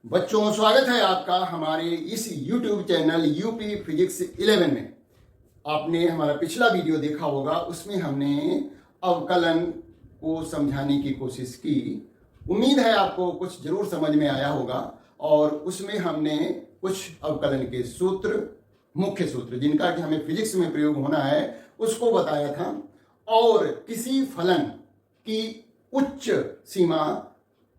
बच्चों, स्वागत है आपका हमारे इस YouTube चैनल यूपी फिजिक्स 11 में। आपने हमारा पिछला वीडियो देखा होगा, उसमें हमने अवकलन को समझाने की कोशिश की। उम्मीद है आपको कुछ जरूर समझ में आया होगा। और उसमें हमने कुछ अवकलन के सूत्र, मुख्य सूत्र जिनका कि हमें फिजिक्स में प्रयोग होना है, उसको बताया था। और किसी फलन की उच्च सीमा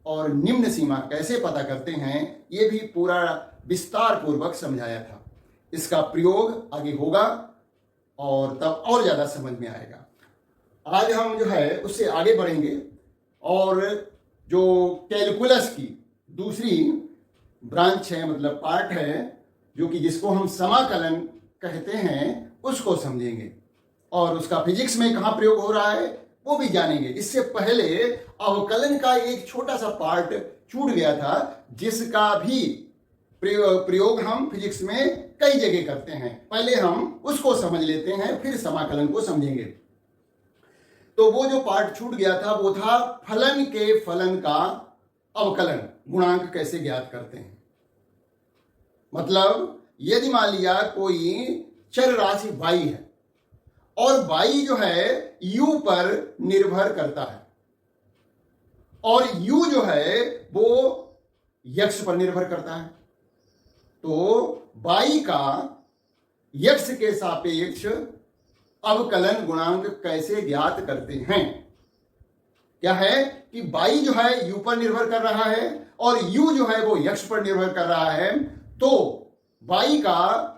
और निम्न सीमा कैसे पता करते हैं, ये भी पूरा विस्तार पूर्वक समझाया था। इसका प्रयोग आगे होगा और तब और ज़्यादा समझ में आएगा। आज हम जो है उससे आगे बढ़ेंगे और जो कैलकुलस की दूसरी ब्रांच है, मतलब पार्ट है, जो कि जिसको हम समाकलन कहते हैं, उसको समझेंगे और उसका फिजिक्स में कहाँ प्रयोग हो रहा है वो भी जानेंगे। इससे पहले अवकलन का एक छोटा सा पार्ट छूट गया था, जिसका भी प्रयोग हम फिजिक्स में कई जगह करते हैं। पहले हम उसको समझ लेते हैं, फिर समाकलन को समझेंगे। तो वो जो पार्ट छूट गया था वो था फलन के फलन का अवकलन, गुणांक कैसे ज्ञात करते हैं। मतलब यदि मान लिया कोई चर राशि y है और y जो है u पर निर्भर करता है और u जो है वो x पर निर्भर करता है, तो y का x के सापेक्ष अवकलन गुणांक कैसे ज्ञात करते हैं। क्या है कि y जो है u पर निर्भर कर रहा है और u जो है वो x पर निर्भर कर रहा है, तो y का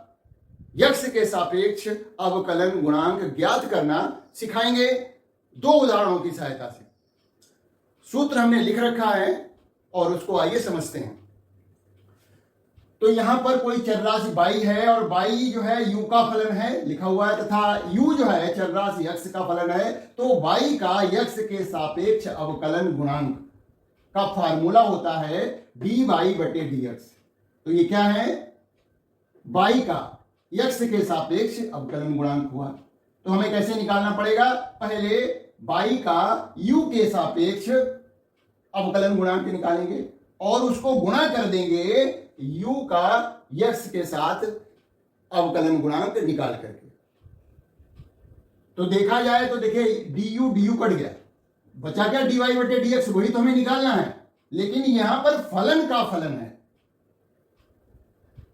x के सापेक्ष अवकलन गुणांक ज्ञात करना सिखाएंगे दो उदाहरणों की सहायता से। सूत्र हमने लिख रखा है और उसको आइए समझते हैं। तो यहां पर कोई चर राशि y है और y जो है u का फलन है लिखा हुआ है, तथा u जो है चर राशि x का फलन है। तो y का x के सापेक्ष अवकलन गुणांक का फार्मूला होता है dy बटे dx। तो ये क्या है, y का x के सापेक्ष अवकलन गुणांक हुआ। तो हमें कैसे निकालना पड़ेगा, पहले y का u के सापेक्ष अवकलन गुणांक निकालेंगे और उसको गुणा कर देंगे u का x के साथ अवकलन गुणांक निकाल करके। तो देखा जाए तो देखिए du कट गया, बचा क्या dy बटे dx, वही तो हमें निकालना है। लेकिन यहां पर फलन का फलन है,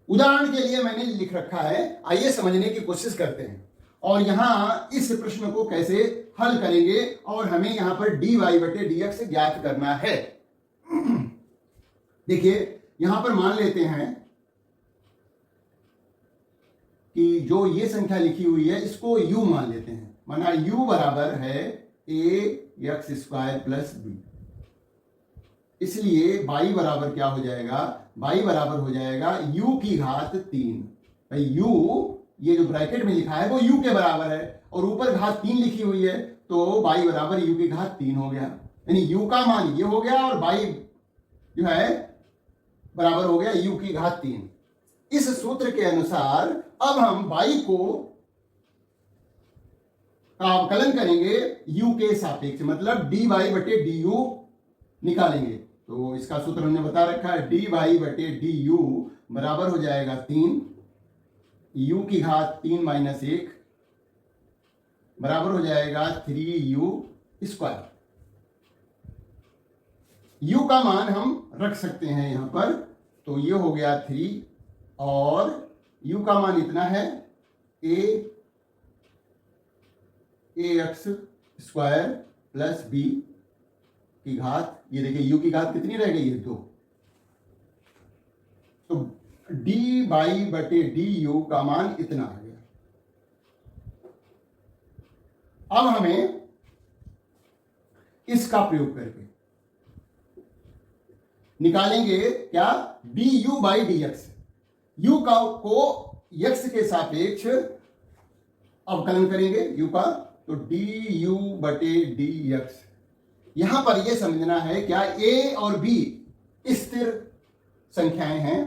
उदाहरण के लिए मैंने लिख रखा है, आइए समझने की कोशिश करते हैं और यहां इस प्रश्न को कैसे हल करेंगे और हमें यहां पर dy बटे dx ज्ञात करना है। देखिए यहां पर मान लेते हैं कि जो ये संख्या लिखी हुई है इसको u मान लेते हैं, माना u बराबर है ax स्क्वायर प्लस b। इसलिए y बराबर क्या हो जाएगा, y बराबर हो जाएगा u की घात 3। भाई u ये जो ब्रैकेट में लिखा है वो u के बराबर है और ऊपर घात 3 लिखी हुई है, तो y बराबर u की घात 3 हो गया। यानी u का मान ये हो गया और y जो है बराबर हो गया u की घात 3। इस सूत्र के अनुसार अब हम y को अवकलन करेंगे u के सापेक्ष, मतलब dy बटे du निकालेंगे। तो इसका सूत्र हमने बता रखा है, dy बटे du बराबर हो जाएगा 3, u की घात 3 माइनस 1 बराबर हो जाएगा 3u स्क्वायर। u का मान हम रख सकते हैं यहां पर, तो ये हो गया 3 और u का मान इतना है ax स्क्वायर प्लस b की घात, ये देखिए u की घात कितनी रह गई है, 2। तो dy बटे du का मान इतना आ गया। अब हमें इसका प्रयोग करके निकालेंगे क्या, du बाई dx। u का को x के सापेक्ष अवकलन करेंगे u का, तो du बटे dx। यहां पर यह समझना है क्या a और b स्थिर संख्याएं हैं,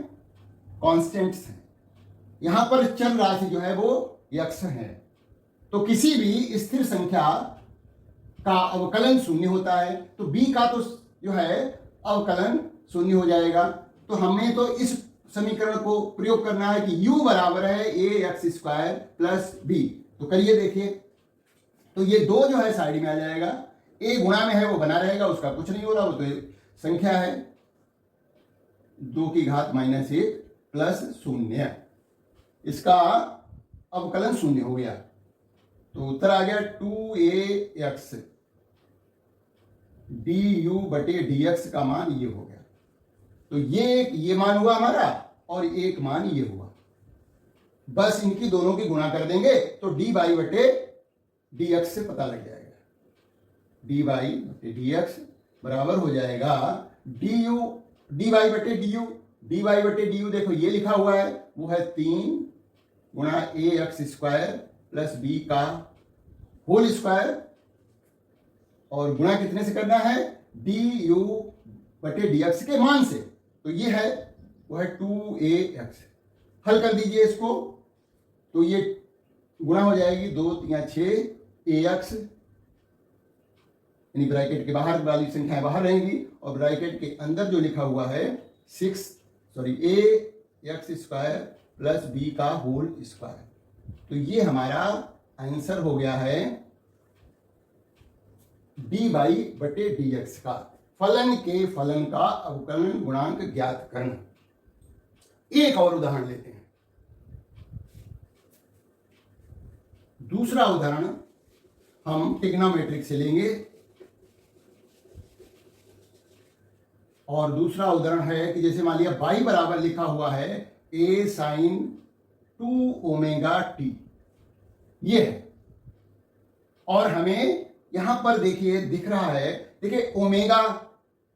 कांस्टेंट्स हैं। यहां पर चर राशि जो है वो x है, तो किसी भी स्थिर संख्या का अवकलन शून्य होता है, तो b का तो जो है अवकलन शून्य हो जाएगा। तो हमें तो इस समीकरण को प्रयोग करना है कि u बराबर है ए एक्स स्क्वायर प्लस बी। तो करिए देखिए, तो ये 2 जो है साइड में आ जाएगा, a गुणा में है वो बना रहेगा, उसका कुछ नहीं हो रहा, वो तो संख्या है 2 की घात -1 प्लस 0, इसका अवकलन 0 हो गया। तो उत्तर आ गया 2ax du बटे dx का मान ये हो गया। तो ये मान हुआ हमारा और एक मान ये हुआ, बस इनकी दोनों की गुणा कर देंगे तो dy बटे dx से पता लग जाएगा। dy बटे dx बराबर हो जाएगा dy बटे du देखो ये लिखा हुआ है, वो है 3 गुणा ए एक्स स्क्वायर प्लस बी का होल स्क्वायर, और गुणा कितने से करना है, du बटे dx के मान से, तो ये है वो है 2ax। हल कर दीजिए इसको, तो ये गुणा हो जाएगी 2 3 6 ax, यानी ब्रैकेट के बाहर वाली संख्याएं बाहर रहेंगी और ब्रैकेट के अंदर जो लिखा हुआ है ax स्क्वायर प्लस बी का होल स्क्वायर। तो ये हमारा आंसर हो गया है dy बटे dx का, फलन के फलन का अवकलन गुणांक ज्ञात करना। एक और उदाहरण लेते हैं। दूसरा उदाहरण हम ट्रिग्नोमेट्रिक से लेंगे, और दूसरा उदाहरण है कि जैसे मान लिया y बराबर लिखा हुआ है a sin 2 ओमेगा टी, ये है, और हमें यहां पर देखिए दिख रहा है, देखिए ओमेगा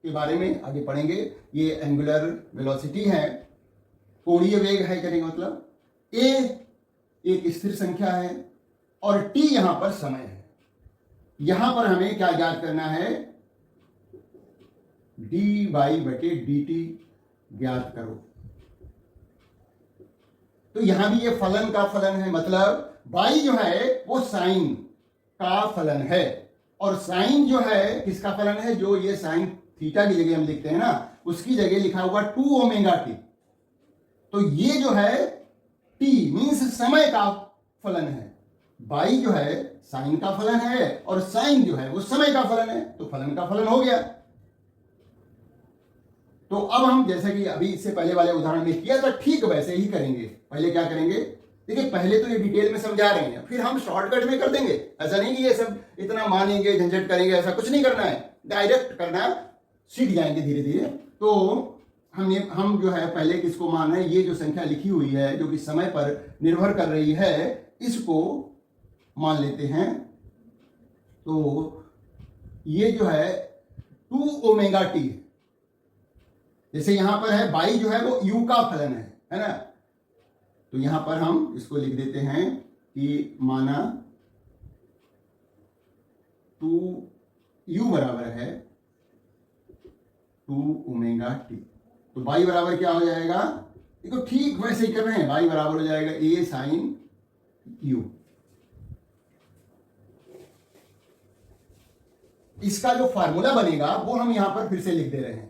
के बारे में आगे पढ़ेंगे, ये एंगुलर वेलोसिटी है, कोणीय वेग है, कहने का मतलब a एक स्थिर संख्या है और t यहां पर समय है। यहां पर हमें क्या ज्ञात करना है, dy बटे dt ज्ञात करो। तो यहां भी ये फलन का फलन है, मतलब y जो है वो साइन का फलन है, और साइन जो है किसका फलन है, जो ये साइन थीटा की जगह हम लिखते हैं ना, उसकी जगह लिखा हुआ 2 ओमेगा टी। तो ये जो है t मीन्स समय का फलन है, y जो है साइन का फलन है और साइन जो है वो समय का फलन है, तो फलन का फलन हो गया। तो अब हम जैसे कि अभी इससे पहले वाले उदाहरण में किया था, ठीक वैसे ही करेंगे। पहले क्या करेंगे, देखिए पहले तो ये डिटेल में समझा रहे हैं, फिर हम शॉर्टकट में कर देंगे। ऐसा नहीं कि ये सब इतना मानेंगे झंझट करेंगे, ऐसा कुछ नहीं करना है, डायरेक्ट करना, सीख जाएंगे धीरे धीरे। तो हम जो है पहले किसको मान रहे हैं, ये जो संख्या लिखी हुई है जो कि समय पर निर्भर कर रही है, इसको मान लेते हैं। तो ये जो है 2 ओमेगा टी, जैसे यहां पर है y जो है वो u का फलन है ना, तो यहां पर हम इसको लिख देते हैं कि माना 2u बराबर है 2 ओमेगा टी। तो y बराबर क्या हो जाएगा, देखो ठीक वैसे ही कर रहे हैं, y बराबर हो जाएगा a साइन u। इसका जो फार्मूला बनेगा वो हम यहां पर फिर से लिख दे रहे हैं।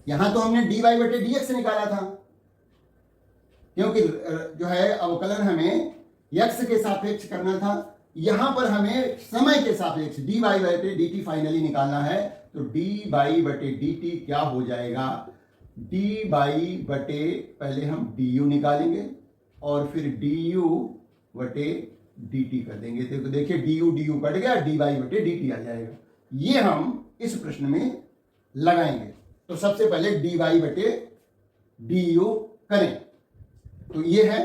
यहां तो हमने dy बटे dx से निकाला था, क्योंकि जो है अवकलन हमें x के सापेक्ष करना था, यहां पर हमें समय के सापेक्ष dy बटे dt फाइनली निकालना है। तो dy बटे dt क्या हो जाएगा, dy बटे पहले हम du निकालेंगे और फिर du बटे dt कर देंगे। तो देखिए du कट गया, dy बटे dt आ जाएगा। ये हम इस प्रश्न में लगाएंगे। तो सबसे पहले dy बटे du करें, तो ये है,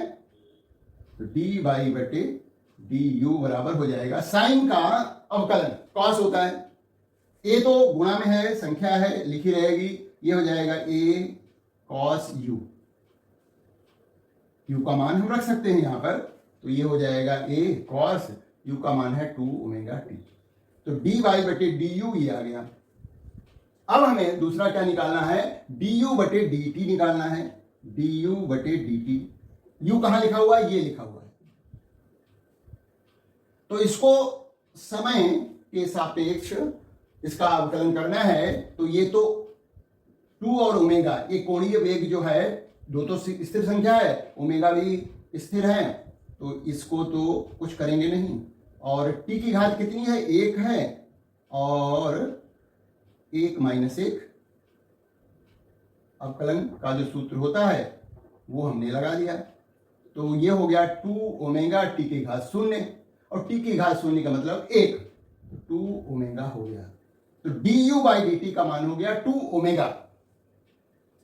तो dy बटे du बराबर हो जाएगा साइन का अवकलन, कॉस होता है, a तो गुणा में है, संख्या है, लिखी रहेगी, ये हो जाएगा a cos u। u का मान हम रख सकते हैं यहां पर, तो ये हो जाएगा a cos u का मान है 2 ओमेगा टी। तो dy बटे du ये आ गया। अब हमें दूसरा क्या निकालना है, du बटे dt निकालना है, du बटे dt। u कहां लिखा हुआ है, ये लिखा हुआ है। तो इसको समय के सापेक्ष इसका अवकलन करना है, तो ये तो टू और ओमेगा, ये कोणीय वेग जो है, दो तो स्थिर संख्या है, ओमेगा भी स्थिर है, तो इसको तो कुछ करेंगे नहीं। और टी की घात कितनी है, एक है, और एक माइनस एक, अवकलन का जो सूत्र होता है वो हमने लगा दिया। तो ये हो गया टू ओमेगा टी की घात शून्य, और टी की घात शून्य का मतलब एक, तो टू ओमेगा हो गया। तो D U by D T का मान हो गया टू ओमेगा।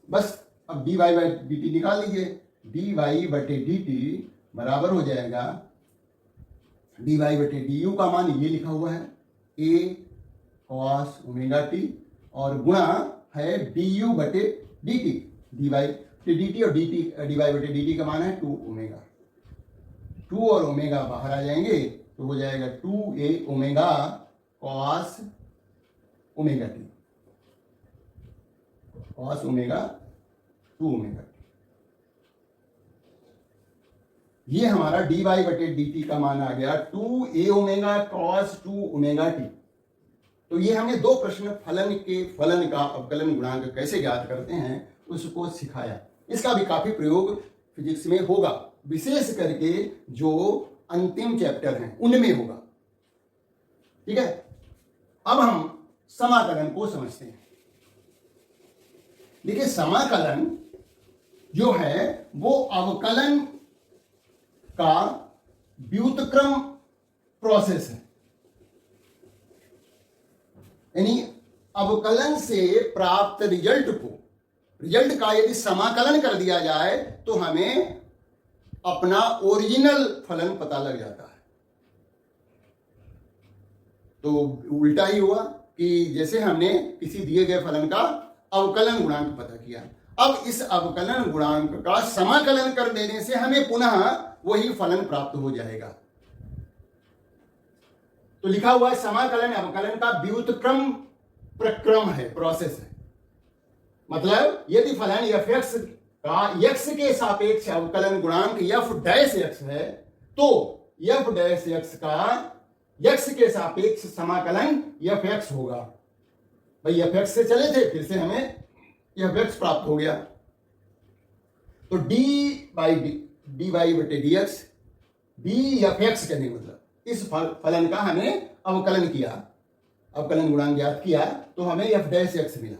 बस अब D Y by D T निकाल लीजिए, डी वाई बटे डी टी बराबर हो जाएगा डी वाई बटे डी यू का मान ये लिखा हुआ है ए कॉस ओमेगा टी, और गुणा है डी यू बटे D T, D Y D T, और डी टी डी वाई बटे डी टी का मान है टू ओमेगा। टू और ओमेगा बाहर आ जाएंगे तो हो जाएगा two A omega cos omega T, cos omega two omega T. ये हमारा डी वाई बटे डी टी का मान आ गया two A omega cos two omega T. तो ये हमने दो प्रश्न फलन के फलन का अवकलन गुणांक कैसे ज्ञात करते हैं उसको सिखाया। इसका भी काफी प्रयोग फिजिक्स में होगा, विशेष करके जो अंतिम चैप्टर हैं उनमें होगा। ठीक है, अब हम समाकलन को समझते हैं। देखिए, समाकलन जो है वो अवकलन का व्युत्क्रम प्रोसेस है, यानी अवकलन से प्राप्त रिजल्ट का यदि समाकलन कर दिया जाए तो हमें अपना ओरिजिनल फलन पता लग जाता है। तो उल्टा ही हुआ कि जैसे हमने किसी दिए गए फलन का अवकलन गुणांक पता किया, अब इस अवकलन गुणांक का समाकलन कर देने से हमें पुनः वही फलन प्राप्त हो जाएगा। तो लिखा हुआ है समाकलन अवकलन का व्युत्क्रम प्रक्रम है, प्रोसेस है। मतलब यदि फलन एफ एक्स का एक्स के सापेक्ष अवकलन गुणांक एफ डैश एक्स है तो एफ डैश एक्स का एक्स के सापेक्ष समाकलन एफ एक्स होगा। भाई एफ एक्स से चले थे, फिर से हमें एफ एक्स प्राप्त हो गया। तो डी वाई बटे D x, D F x कहने का मतलब इस फलन का हमें अवकलन किया, अवकलन गुणांक ज्ञात किया, तो हमें एफ डैश एक्स मिला।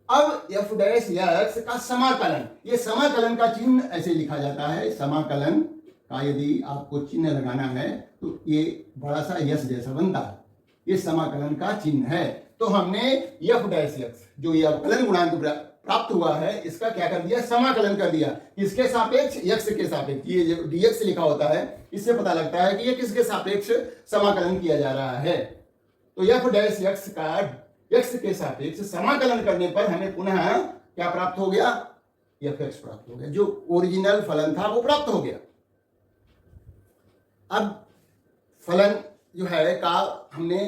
अब एफ डैश एक्स का समाकलन, ये समाकलन का चिन्ह ऐसे लिखा जाता है। समाकलन का यदि आपको चिन्ह लगाना है तो ये बड़ा सा यस जैसा बनता है, ये समाकलन का चिन्ह है। तो हमने एफ डैश एक्स जो ये अवकलन गुणांक प्राप्त हुआ है इसका क्या कर दिया, समाकलन कर दिया। किसके सापेक्ष, एक्स के सापेक्ष। ये जो डीएक्स लिखा होता है इससे पता लगता है कि ये किसके सापेक्ष समाकलन किया जा रहा है। तो एफ डैश एक्स का एक्स के सापेक्ष समाकलन करने पर हमें पुनः क्या प्राप्त हो गया, एफ एक्स प्राप्त हो गया। जो ओरिजिनल फलन था वो प्राप्त हो गया। अब फलन जो है का हमने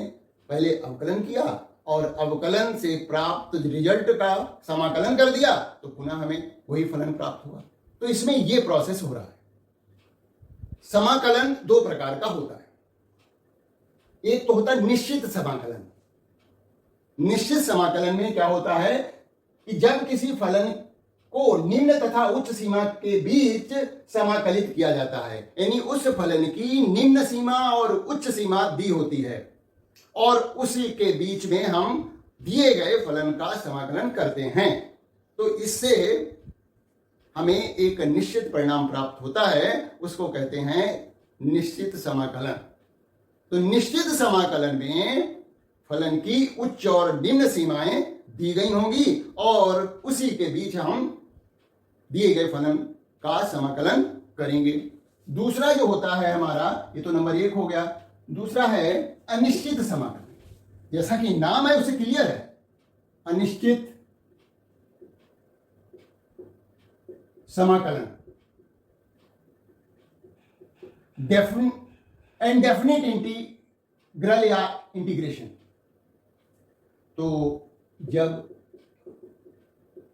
पहले अवकलन किया और अवकलन से प्राप्त रिजल्ट का समाकलन कर दिया तो पुनः हमें वही फलन प्राप्त हुआ। तो इसमें यह प्रोसेस हो रहा है। समाकलन दो प्रकार का होता है, एक तो होता है निश्चित समाकलन। निश्चित समाकलन में क्या होता है कि जब किसी फलन को निम्न तथा उच्च सीमा के बीच समाकलित किया जाता है, यानी उस फलन की निम्न सीमा और उच्च सीमा दी होती है और उसी के बीच में हम दिए गए फलन का समाकलन करते हैं, तो इससे हमें एक निश्चित परिणाम प्राप्त होता है, उसको कहते हैं निश्चित समाकलन। तो निश्चित समाकलन में फलन की उच्च और निम्न सीमाएं दी गई होंगी और उसी के बीच हम दिए गए फलन का समाकलन करेंगे। दूसरा जो होता है हमारा, ये तो नंबर 1 हो गया। दूसरा है अनिश्चित समाकलन। जैसा कि नाम है उसे क्लियर है, अनिश्चित समाकलन। डेफिनेट इंटीग्रल या इंटीग्रेशन। तो जब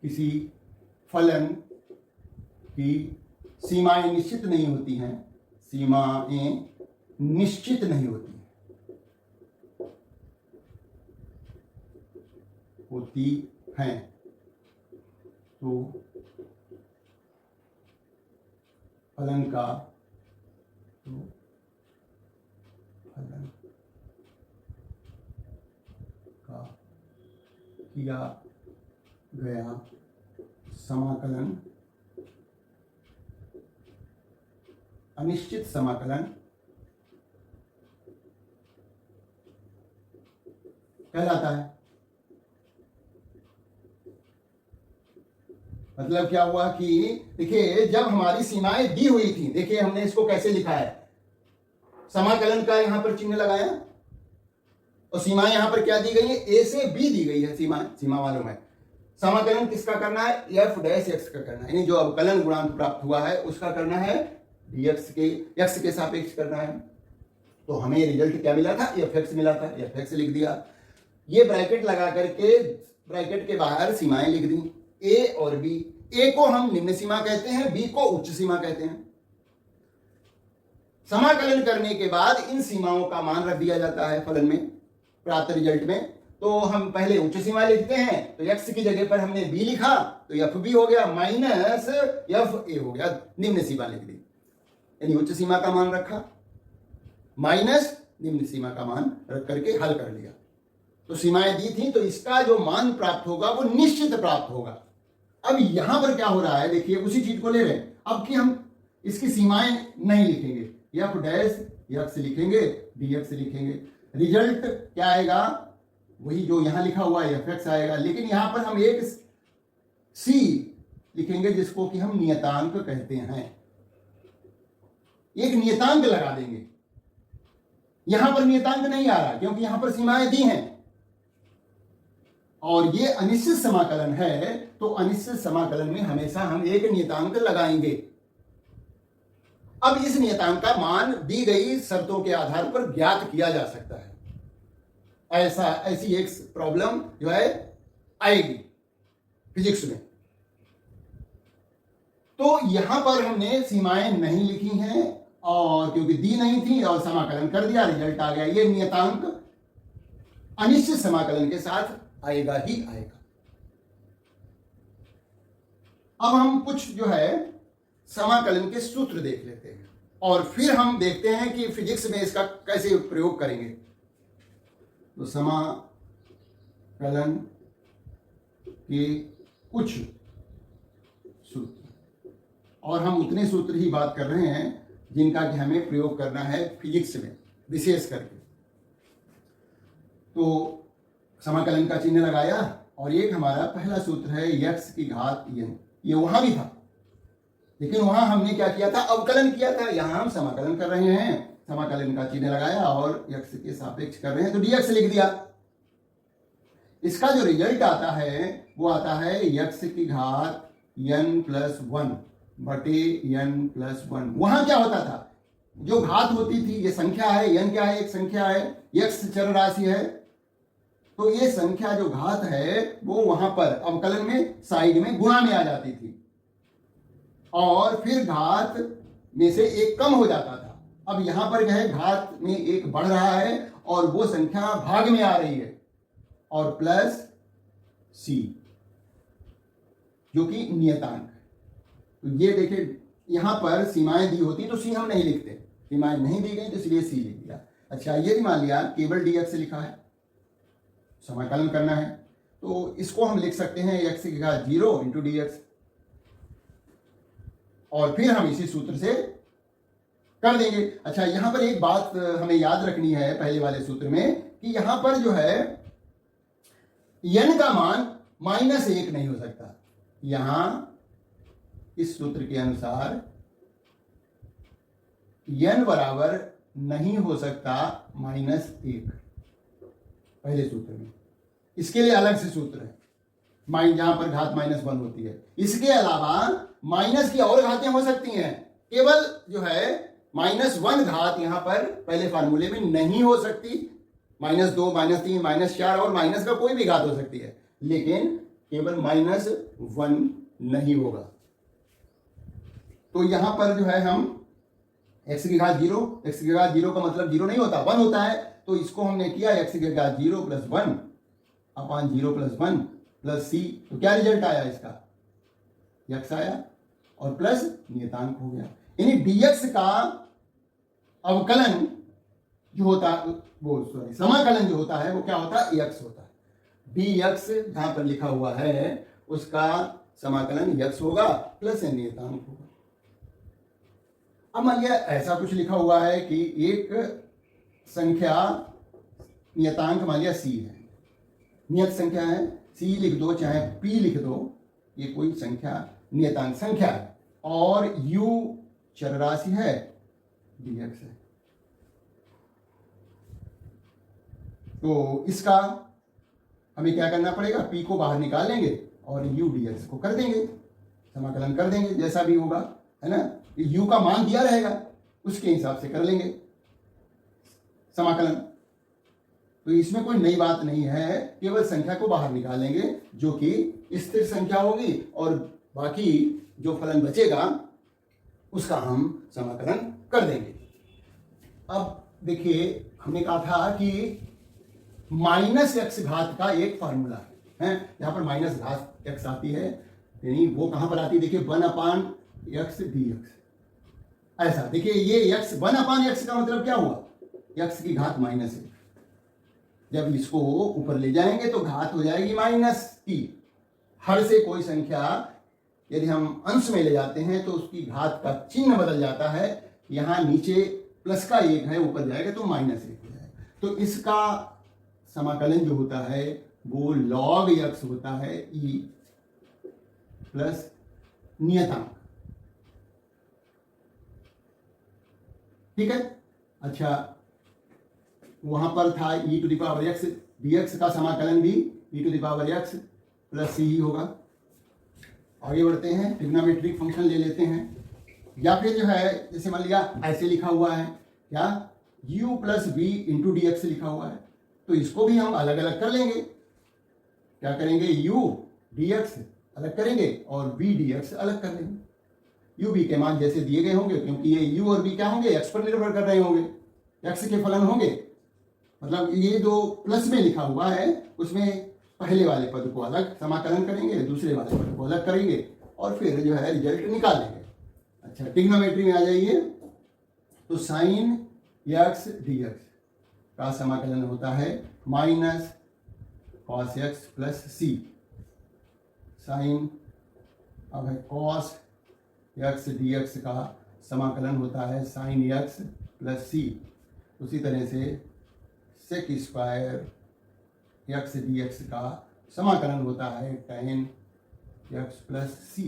किसी फलन की सीमाएं निश्चित नहीं होती हैं, सीमाएं निश्चित नहीं होती हैं, तो फलन का किया गया समाकलन अनिश्चित समाकलन कहलाता है। मतलब क्या हुआ कि देखिए, जब हमारी सीमाएं दी हुई थी, देखिए हमने इसको कैसे लिखा है, समाकलन का यहां पर चिन्ह लगाया और सीमाएं यहां पर क्या दी गई है, ए से बी दी गई है। सीमा मालूम है। समाकलन किसका करना है, एफ डैश एक्स का करना है, यानी जो अवकलन गुणांक प्राप्त हुआ है उसका करना है, डीएक्स के एक्स के सापेक्ष करना है। तो हमें रिजल्ट क्या मिला था, एफ एक्स मिला था, एफ एक्स लिख दिया। ये ब्रैकेट लगा करके ब्रैकेट के बाहर सीमाएं लिख दी, ए और बी। ए को हम निम्न सीमा कहते हैं, बी को उच्च सीमा कहते हैं। समाकलन करने के बाद इन सीमाओं का मान रख दिया जाता है फलन में, प्राप्त रिजल्ट में। तो हम पहले उच्च सीमा लिखते हैं, तो एक्स की जगह पर हमने बी लिखा तो एफ बी हो गया माइनस एफ ए हो गया, निम्न सीमा लिख दी, यानी उच्च सीमा का मान रखा माइनस निम्न सीमा का मान रख करके हल कर लिया। तो सीमाएं दी थी, तो इसका जो मान प्राप्त होगा वो निश्चित प्राप्त होगा। अब यहां पर क्या हो रहा है, देखिए उसी चीज को ले रहे हैं। अब कि हम इसकी सीमाएं नहीं लिखेंगे, एफ डैश एक्स लिखेंगे, डी एक्स लिखेंगे, रिजल्ट क्या आएगा, वही जो यहां लिखा हुआ है एफ एक्स आएगा। लेकिन यहां पर हम एक सी लिखेंगे जिसको कि हम नियतांक कहते हैं, एक नियतांक लगा देंगे। यहां पर नियतांक नहीं आ रहा क्योंकि यहां पर सीमाएं दी हैं और ये अनिश्चित समाकलन है, तो अनिश्चित समाकलन में हमेशा हम एक नियतांक लगाएंगे। अब इस नियतांक का मान दी गई शर्तों के आधार पर ज्ञात किया जा सकता है। ऐसी एक प्रॉब्लम जो है आएगी फिजिक्स में। तो यहां पर हमने सीमाएं नहीं लिखी हैं और क्योंकि दी नहीं थी और समाकलन कर दिया, रिजल्ट आ गया। ये नियतांक अनिश्चित समाकलन के साथ आएगा ही आएगा। अब हम कुछ जो है समाकलन के सूत्र देख लेते हैं और फिर हम देखते हैं कि फिजिक्स में इसका कैसे प्रयोग करेंगे। तो समाकलन के कुछ सूत्र, और हम उतने सूत्र ही बात कर रहे हैं जिनका कि हमें प्रयोग करना है फिजिक्स में विशेष करके। तो समाकलन का चिन्ह लगाया और एक हमारा पहला सूत्र है x की घात n। ये वहां भी था लेकिन वहां हमने क्या किया था, अवकलन किया था। यहां हम समाकलन कर रहे हैं, समाकलन का चिन्ह लगाया और x के सापेक्ष कर रहे हैं तो dx लिख दिया। इसका जो रिजल्ट आता है वो आता है x की घात n प्लस 1 बटे n प्लस 1। वहां क्या होता था, जो घात होती थी, ये संख्या है, n क्या है, एक संख्या है, x चर राशि है, तो ये संख्या जो घात है वो वहां पर अवकलन में साइड में गुणा में आ जाती थी और फिर घात में से एक कम हो जाता था। अब यहां पर क्या है, घात में एक बढ़ रहा है और वो संख्या भाग में आ रही है और प्लस c जो कि नियतांक है। तो ये देखिए यहां पर सीमाएं दी होती तो c हम नहीं लिखते, सीमाएं नहीं दी गई तो इसलिए c लिख दिया। अच्छा, ये भी मान लिया केवल dx लिखा है, समाकलन करना है, तो इसको हम लिख सकते हैं x की घात 0 इंटू dx और फिर हम इसी सूत्र से कर देंगे। अच्छा, यहां पर एक बात हमें याद रखनी है पहले वाले सूत्र में कि यहां पर जो है n का मान -1 नहीं हो सकता। यहां इस सूत्र के अनुसार n बराबर नहीं हो सकता -1 पहले सूत्र में। इसके लिए अलग से सूत्र है, जहां पर घात -1 होती है। इसके अलावा माइनस की और घातें हो सकती हैं, केवल जो है -1 घात यहां पर पहले फार्मूले में नहीं हो सकती। -2 -3 -4 और माइनस का कोई भी घात हो सकती है, लेकिन केवल -1 नहीं होगा। तो यहां पर जो है हम x की घात 0, x की घात 0 का मतलब 0 नहीं होता, 1 होता है, तो इसको हमने किया x की घात 0 प्लस 1 अपान 0 प्लस 1 प्लस c। तो क्या रिजल्ट आया इसका, यक्स आया और प्लस नियतांक हो गया। यानी dx का अवकलन जो होता है वो समाकलन जो होता है वो क्या होता है, x होता है। dx यहां पर लिखा हुआ है उसका समाकलन x होगा प्लस नियतांक होगा। अब मान लिया ऐसा कुछ लिखा हुआ है कि एक संख्या नियतांक मान लिया c है, नियत संख्या है, c लिख दो चाहे p लिख दो, ये कोई संख्या नियतांक संख्या है और u चर राशि है, dx है। तो इसका हमें क्या करना पड़ेगा, p को बाहर निकाल लेंगे और u dx को कर देंगे, समाकलन कर देंगे जैसा भी होगा, है ना। u का मान दिया रहेगा उसके हिसाब से कर लेंगे समाकलन। तो इसमें कोई नई बात नहीं है, केवल संख्या को बाहर निकालेंगे जो कि स्थिर संख्या होगी और बाकी जो फलन बचेगा उसका हम समाकलन कर देंगे। अब देखिए हमने कहा था कि माइनस एक्स घात का एक फॉर्मूला है, यहाँ पर माइनस घात एक्स आती है, यानी वो कहां पर आती है, देखिए 1/x dx। ऐसा देखिए ये x 1/x का मतलब क्या हुआ, x की घात माइनस है। जब इसको ऊपर ले जाएंगे तो घात हो जाएगी माइनस की। हर से कोई संख्या यदि हम अंश में ले जाते हैं तो उसकी घात का चिन्ह बदल जाता है, यहां नीचे प्लस का 1 है, ऊपर जाएगा तो -1 हो जाएगा। तो इसका समाकलन जो होता है वो log x होता है e प्लस नियतांक, ठीक है। अच्छा वहां पर था e⁻x dx का समाकलन भी e⁻x प्लस c ही होगा। आगे बढ़ते हैं, ट्रिग्नोमेट्रिक फंक्शन ले लेते हैं, या फिर जो है जैसे मान लिया ऐसे लिखा हुआ है क्या, u plus v into dx लिखा हुआ है, तो इसको भी हम अलग अलग कर लेंगे। क्या करेंगे, u dx अलग करेंगे और v dx अलग कर लेंगे। u v के मान जैसे दिए गए होंगे, क्योंकि ये u और v क्या होंगे, x पर निर्भर कर रहे होंगे, x के फलन होंगे। मतलब ये जो प्लस में लिखा हुआ है उसमें पहले वाले पद को अलग समाकलन करेंगे, दूसरे वाले पद को अलग करेंगे और फिर जो है रिजल्ट निकालेंगे। अच्छा ट्रिग्नोमेट्री में आ जाइए, तो साइन x dx का समाकलन होता है माइनस कॉस x प्लस सी। साइन अब है कॉस x dx का समाकलन होता है साइन x प्लस सी। उसी तरह से सेक स्क्वायर x dx का समाकलन होता है tan x प्लस सी।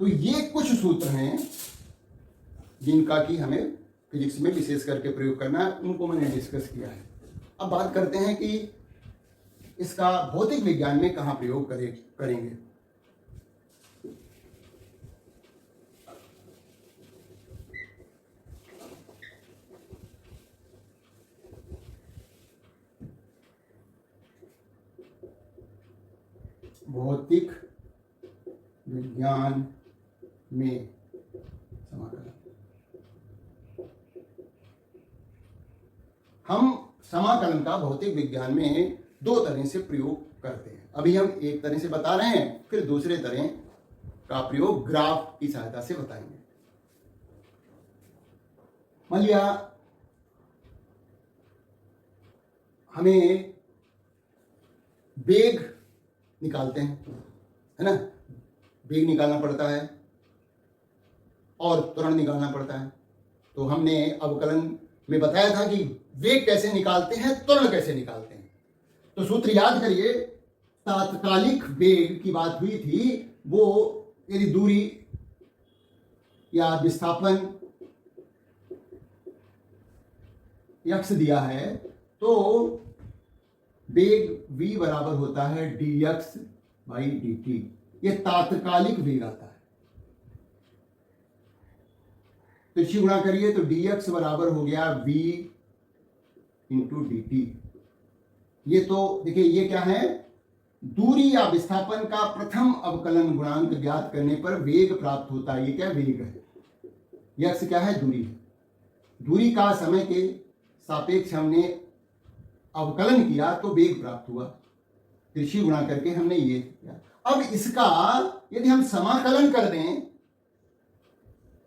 तो ये कुछ सूत्र हैं जिनका कि हमें फिजिक्स में विशेष करके प्रयोग करना है, उनको मैंने डिस्कस किया है। अब बात करते हैं कि इसका भौतिक विज्ञान में कहाँ प्रयोग करेंगे। भौतिक विज्ञान में समाकलन, हम समाकलन का भौतिक विज्ञान में दो तरह से प्रयोग करते हैं। अभी हम एक तरह से बता रहे हैं, फिर दूसरे तरह का प्रयोग ग्राफ की सहायता से बताएंगे। मान लिया हमें वेग निकालते हैं, है ना, वेग निकालना पड़ता है और त्वरण निकालना पड़ता है। तो हमने अवकलन में बताया था कि वेग कैसे निकालते हैं, त्वरण कैसे निकालते हैं। तो सूत्र याद करिए, तात्कालिक वेग की बात हुई थी, वो यदि दूरी या विस्थापन x दिया है तो वेग v बराबर होता है dx बाई dt। ये तात्कालिक वेग आता है। तिरछी गुणा करिए तो dx बराबर हो गया v इंटू dt। ये तो देखिए ये क्या है, दूरी या विस्थापन का प्रथम अवकलन गुणांक ज्ञात करने पर वेग प्राप्त होता है। ये क्या वेग है, x क्या है, दूरी है। दूरी का समय के सापेक्ष हमने अवकलन किया तो वेग प्राप्त हुआ, तिरछी गुणा करके हमने ये किया। अब इसका यदि हम समाकलन कर दें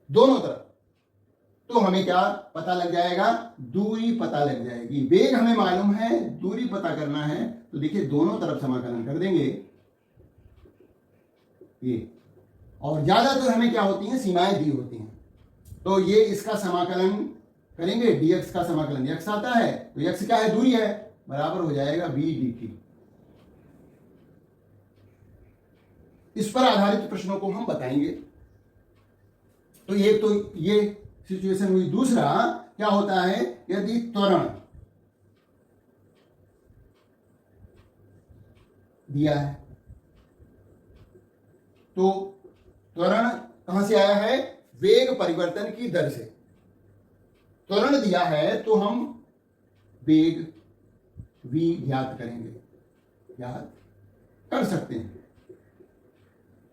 दोनों तरफ तो हमें क्या पता लग जाएगा, दूरी पता लग जाएगी। वेग हमें मालूम है, दूरी पता करना है, तो देखिए दोनों तरफ समाकलन कर देंगे ये, और ज्यादातर हमें क्या होती हैं, सीमाएं दी होती हैं। तो ये इसका समाकलन करेंगे, dx का समाकलन x आता है, तो x क्या है, दूरी है, बराबर हो जाएगा b dt। इस पर आधारित प्रश्नों को हम बताएंगे। तो ये सिचुएशन हुई। दूसरा क्या होता है, यदि त्वरण दिया है, तो त्वरण कहां से आया है, वेग परिवर्तन की दर से। त्वरण दिया है तो हम वेग v ज्ञात करेंगे, ज्ञात कर सकते हैं।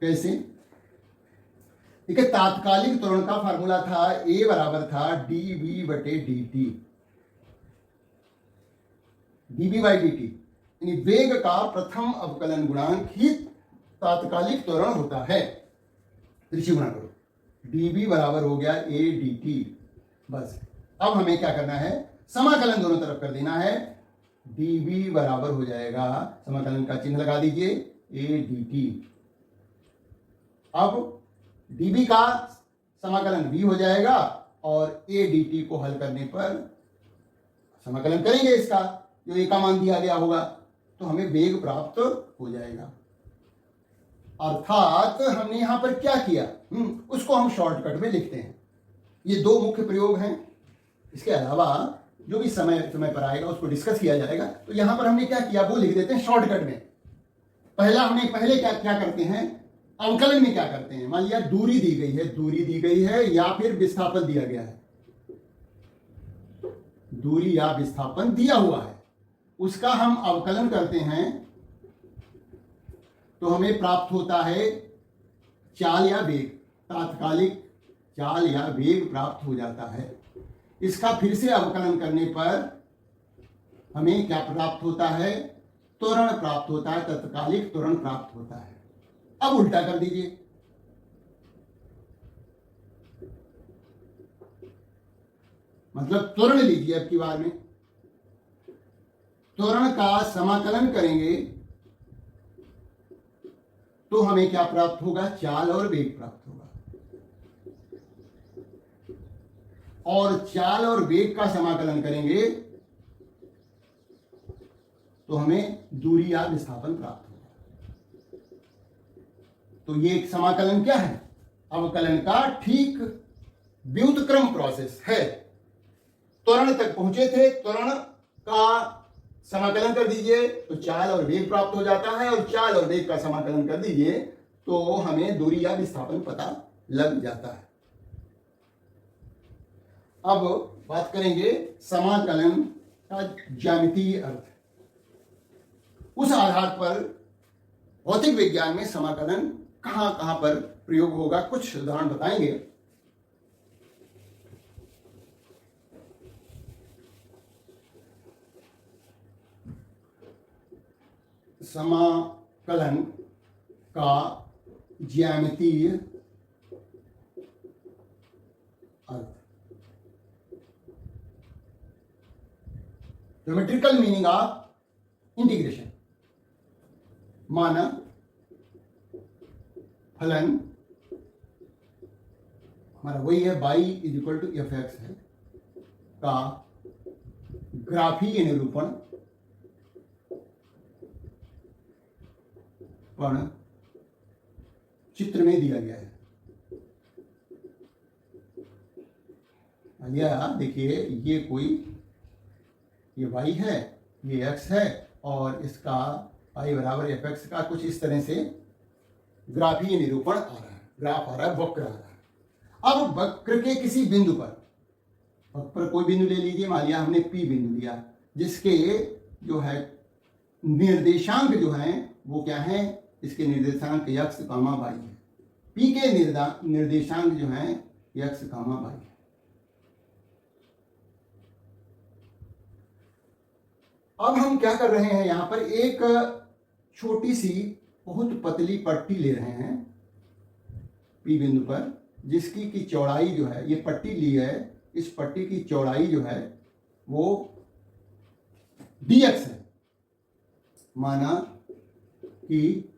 कैसे, देखिए तात्कालिक त्वरण का फार्मूला था a बराबर था dv बटे dt, dv बाई dt, यानी वेग का प्रथम अवकलन गुणांक ही तात्कालिक त्वरण होता है। त्रिशी गुणा करो, dv बराबर हो गया a dt। बस अब हमें क्या करना है, समाकलन दोनों तरफ कर देना है। dv बराबर हो जाएगा, समाकलन का चिन्ह लगा दीजिए, a dt। अब dv का समाकलन v हो जाएगा और a dt को हल करने पर समाकलन करेंगे इसका, जो a का मान दिया गया होगा, तो हमें वेग प्राप्त हो जाएगा। अर्थात हमने यहां पर क्या किया, उसको हम शॉर्टकट में लिखते हैं। ये दो मुख्य प्रयोग हैं, इसके अलावा जो भी समय पर आएगा उसको डिस्कस किया जाएगा। तो यहां पर हमने क्या किया वो लिख देते हैं शॉर्टकट में। पहले क्या करते हैं, अवकलन में क्या करते हैं, मान लिया दूरी दी गई है या फिर विस्थापन दिया गया है, दूरी या विस्थापन दिया हुआ है, उसका हम अवकलन करते हैं तो हमें प्राप्त होता है चाल या वेग, तात्कालिक चाल या वेग प्राप्त हो जाता है। इसका फिर से अवकलन करने पर हमें क्या प्राप्त होता है, त्वरण प्राप्त होता है, तात्कालिक त्वरण प्राप्त होता है। अब उल्टा कर दीजिए, मतलब त्वरण लीजिए, अब की बार में त्वरण का समाकलन करेंगे तो हमें क्या प्राप्त होगा, चाल और वेग प्राप्त होगा। और चाल और वेग का समाकलन करेंगे तो हमें दूरी या विस्थापन प्राप्त होगा। तो ये एक समाकलन क्या है, अवकलन का ठीक व्युत्क्रम प्रोसेस है। त्वरण तक पहुंचे थे, त्वरण का समाकलन कर दीजिए तो चाल और वेग प्राप्त हो जाता है, और चाल और वेग का समाकलन कर दीजिए तो हमें दूरी या विस्थापन पता लग जाता है। अब बात करेंगे समाकलन का ज्यामितीय अर्थ। उस आधार पर भौतिक विज्ञान में समाकलन कहां कहां पर प्रयोग होगा, कुछ उदाहरण बताएंगे। समाकलन का ज्यामितीय अर्थ, ज्योमेट्रिकल मीनिंग ऑफ इंटीग्रेशन। माना फलन हमारा वही है y is to F X है, का ग्राफीय निरूपण चित्र में दिया गया है। देखिए ये y है, ये x है, और इसका y बराबर एफ एक्स का कुछ इस तरह से ग्राफीय निरूपण आ रहा है, ग्राफ आ रहा है, वक्र आ रहा है। अब वक्र के किसी बिंदु पर कोई बिंदु ले लीजिए, मान लिया हमने P बिंदु लिया, जिसके जो है निर्देशांक जो है वो क्या है, इसके निर्देशांक x, y है। P के निर्देशांक जो है x, y है। अब हम क्या कर रहे हैं, यहां पर एक छोटी सी बहुत पतली पट्टी ले रहे हैं P बिंदु पर, जिसकी की चौड़ाई जो है, ये पट्टी ली है, इस पट्टी की चौड़ाई जो है वो dx है। माना कि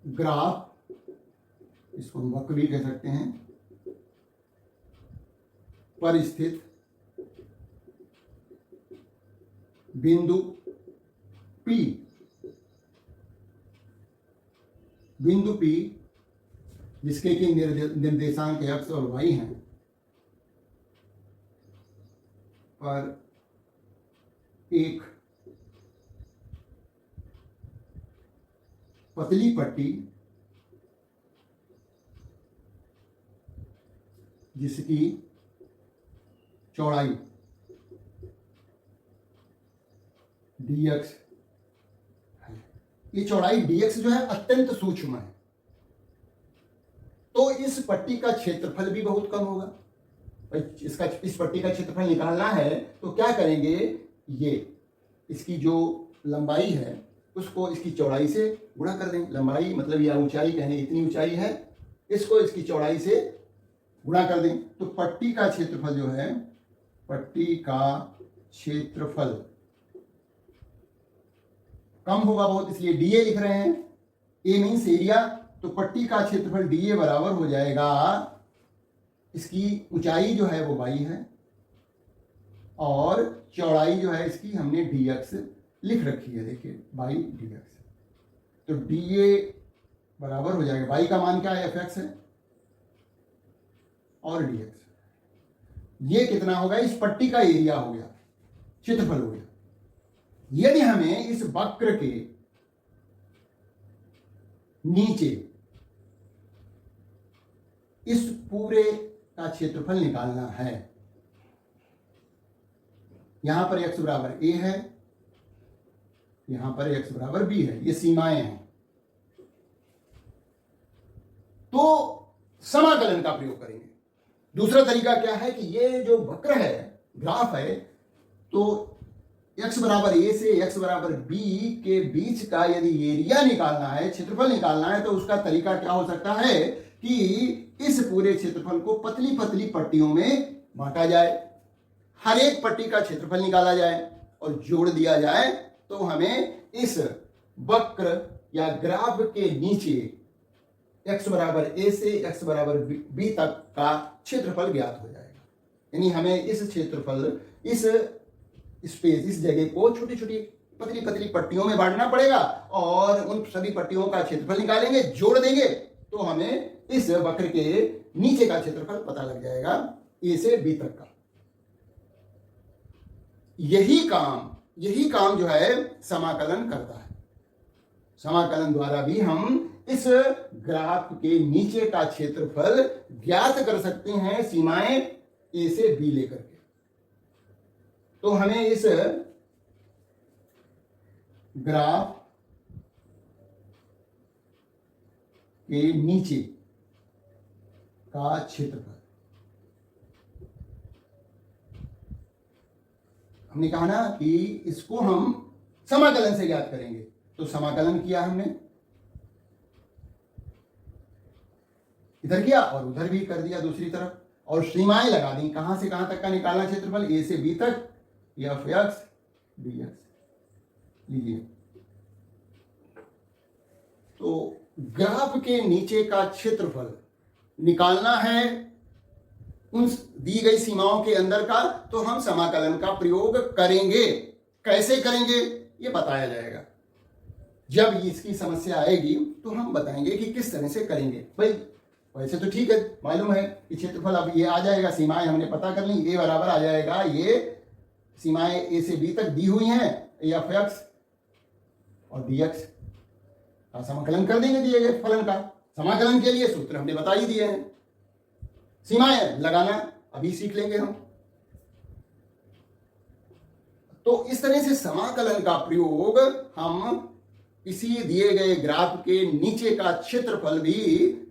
ग्राफ, इसको हम वक्र भी कह सकते हैं, पर स्थित बिंदु P, जिसके कि निर्देशांक x और y हैं, पर एक पतली पट्टी जिसकी चौड़ाई dx है। ये चौड़ाई dx जो है अत्यंत सूक्ष्म है, तो इस पट्टी का क्षेत्रफल भी बहुत कम होगा। इस पट्टी का क्षेत्रफल निकालना है तो क्या करेंगे, ये इसकी जो लंबाई है उसको इसकी चौड़ाई से गुणा कर दें। लंबाई मतलब या ऊंचाई, कहने इतनी ऊंचाई है, इसको इसकी चौड़ाई से गुणा कर दें, तो पट्टी का क्षेत्रफल जो है, पट्टी का क्षेत्रफल कम होगा बहुत, इसलिए dA लिख रहे हैं। A मीन्स एरिया, तो पट्टी का क्षेत्रफल dA बराबर हो जाएगा, इसकी ऊंचाई जो है वो y है और चौड़ाई जो है इसकी हमने dx लिख रखी है, देखिए y dx, तो dA बराबर हो जाएगा, y का मान क्या है, fx है, और dx। ये कितना होगा, इस पट्टी का एरिया हो गया, क्षेत्रफल हो गया। यदि हमें इस वक्र के नीचे इस पूरे का क्षेत्रफल निकालना है, यहां पर x बराबर a है, यहां पर x बराबर b है, ये सीमाएं हैं, तो समाकलन का प्रयोग करेंगे। दूसरा तरीका क्या है कि ये जो वक्र है, ग्राफ है, तो x बराबर a से x बराबर b के बीच का यदि एरिया निकालना है, क्षेत्रफल निकालना है, तो उसका तरीका क्या हो सकता है कि इस पूरे क्षेत्रफल को पतली पतली पट्टियों में बांटा जाए, हर एक पट्टी का क्षेत्रफल निकाला जाए और जोड़ दिया जाए, तो हमें इस वक्र या ग्राफ के नीचे x बराबर a से x बराबर b तक का क्षेत्रफल ज्ञात हो जाएगा। यानी हमें इस क्षेत्रफल, इस स्पेस, इस जगह को छोटी छोटी पतली पतली पट्टियों में बांटना पड़ेगा और उन सभी पट्टियों का क्षेत्रफल निकालेंगे, जोड़ देंगे, तो हमें इस वक्र के नीचे का क्षेत्रफल पता लग जाएगा, a से b तक का। यही काम जो है समाकलन करता है। समाकलन द्वारा भी हम इस ग्राफ के नीचे का क्षेत्रफल ज्ञात कर सकते हैं, सीमाएं a से b लेकर के। तो हमें इस ग्राफ के नीचे का क्षेत्रफल, हमने कहा ना कि इसको हम समाकलन से ज्ञात करेंगे, तो समाकलन किया हमने, इधर किया और उधर भी कर दिया दूसरी तरफ, और सीमाएं लगा दी, कहां से कहां तक का निकालना क्षेत्रफल, a से b तक, f(x) dx लीजिए। तो ग्राफ के नीचे का क्षेत्रफल निकालना है उन दी गई सीमाओं के अंदर का, तो हम समाकलन का प्रयोग करेंगे। कैसे करेंगे ये बताया जाएगा। जब इसकी समस्या आएगी तो हम बताएंगे कि किस तरह से करेंगे। भाई वैसे तो ठीक है, मालूम है कि क्षेत्रफल अब ये आ जाएगा, सीमाएं हमने पता कर ली, a बराबर आ जाएगा, ये सीमाएं a से b तक दी हुई हैं, f(x) और dx का समाकलन कर देंगे दिए गए फलन का। समाकलन के लिए सूत्र हमने बता ही दिए हैं, सीमाएं लगाना अभी सीख लेंगे हम। तो इस तरह से समाकलन का प्रयोग हम इसी दिए गए ग्राफ के नीचे का क्षेत्रफल भी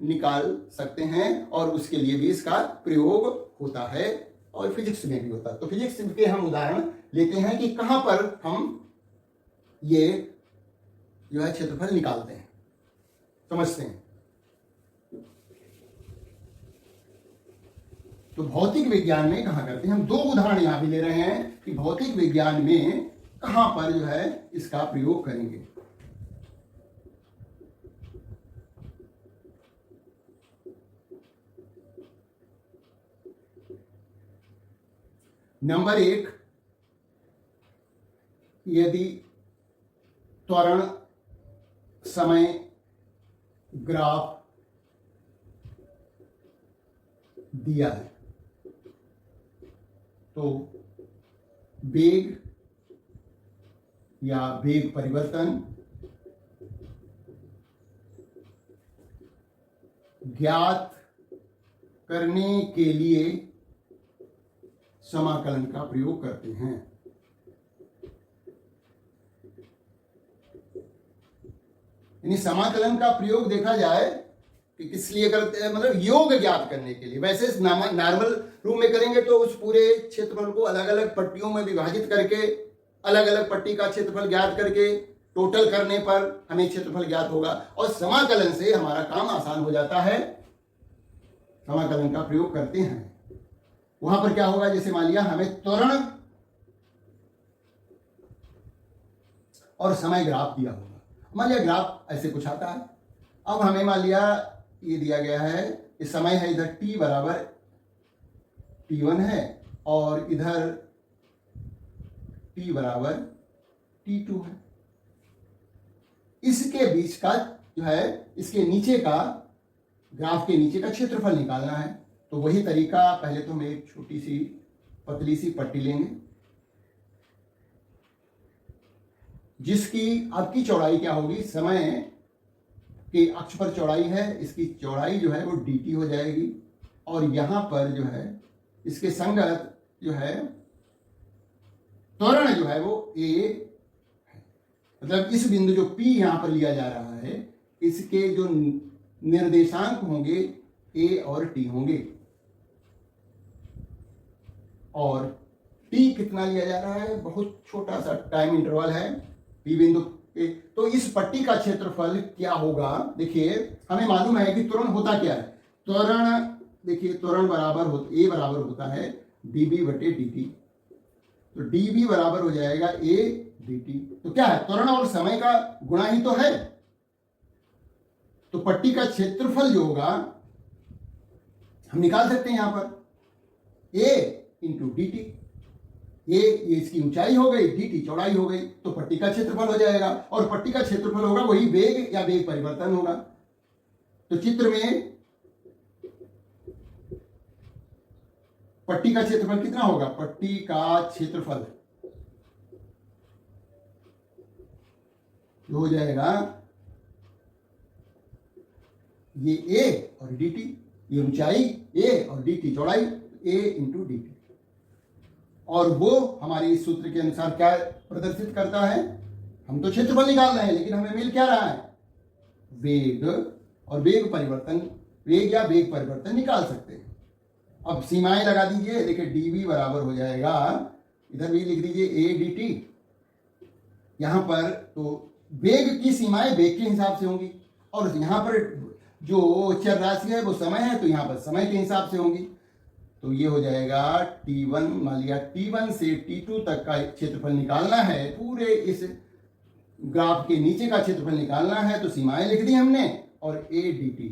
निकाल सकते हैं, और उसके लिए भी इसका प्रयोग होता है, और फिजिक्स में भी होता है। तो फिजिक्स के हम उदाहरण लेते हैं कि कहां पर हम ये जो है क्षेत्रफल निकालते हैं, समझते हैं। तो भौतिक विज्ञान में कहाँ करते हैं, हम दो उदाहरण यहां भी ले रहे हैं कि भौतिक विज्ञान में कहां पर जो है इसका प्रयोग करेंगे। नंबर 1, यदि त्वरण समय ग्राफ दिया है तो वेग या वेग परिवर्तन ज्ञात करने के लिए समाकलन का प्रयोग करते हैं। यानी समाकलन का प्रयोग देखा जाए कि किस लिए करते हैं, मतलब योग ज्ञात करने के लिए। वैसे नॉर्मल रूप में करेंगे तो उस पूरे क्षेत्रफल को अलग अलग पट्टियों में विभाजित करके अलग अलग पट्टी का क्षेत्रफल ज्ञात करके टोटल करने पर हमें क्षेत्रफल ज्ञात होगा, और समाकलन से हमारा काम आसान हो जाता है। समाकलन का प्रयोग करते हैं, वहां पर क्या होगा, जैसे मान लिया हमें त्वरण और समय ग्राफ दिया होगा। मान लिया ग्राफ ऐसे कुछ आता है। अब हमें मान लिया ये दिया गया है, इस समय है इधर t बराबर t1 है और इधर t बराबर t2 है। इसके बीच का जो है, इसके नीचे का, ग्राफ के नीचे का क्षेत्रफल निकालना है। तो वही तरीका, पहले तो हम एक छोटी सी पतली सी पट्टी लेंगे जिसकी आपकी चौड़ाई क्या होगी, समय के अक्ष पर चौड़ाई है, इसकी चौड़ाई जो है वो dt हो जाएगी, और यहां पर जो है इसके संगत जो है त्वरण जो है वो a है। मतलब इस बिंदु जो P यहां पर लिया जा रहा है, इसके जो निर्देशांक होंगे a और t होंगे, और t कितना लिया जा रहा है, बहुत छोटा सा टाइम इंटरवल है p बिंदु पे। तो इस पट्टी का क्षेत्रफल क्या होगा, देखिए हमें मालूम है कि त्वरण होता क्या है। त्वरण देखिए, त्वरण बराबर a बराबर होता है db बटे dt। तो db बराबर हो जाएगा a dt। तो क्या है, त्वरण और समय का गुणा ही तो है। तो पट्टी का क्षेत्रफल जो होगा हम निकाल सकते हैं यहां पर a इंटू डी टी। ये इसकी ऊंचाई हो गई, डी टी चौड़ाई हो गई, तो पट्टी का क्षेत्रफल हो जाएगा, और पट्टी का क्षेत्रफल होगा वही वेग या वेग परिवर्तन होगा। तो चित्र में पट्टी का क्षेत्रफल कितना होगा, पट्टी का क्षेत्रफल हो जाएगा ये a और dt, ये ऊंचाई a और dt चौड़ाई a इंटू डी टी। और वो हमारे इस सूत्र के अनुसार क्या प्रदर्शित करता है, हम तो क्षेत्रफल निकाल रहे हैं लेकिन हमें मिल क्या रहा है, वेग और वेग परिवर्तन, वेग या वेग परिवर्तन निकाल सकते हैं। अब सीमाएं लगा दीजिए, देखिए dv बराबर हो जाएगा, इधर भी लिख दीजिए a dt। यहां पर तो वेग की सीमाएं वेग के हिसाब से होंगी, और यहां पर जो चर राशि है वो समय है, तो यहां पर समय के हिसाब से होंगी। तो ये हो जाएगा t1, मान लिया t1 से t2 तक का क्षेत्रफल निकालना है, पूरे इस ग्राफ के नीचे का क्षेत्रफल निकालना है, तो सीमाएं लिख दी हमने और a dt।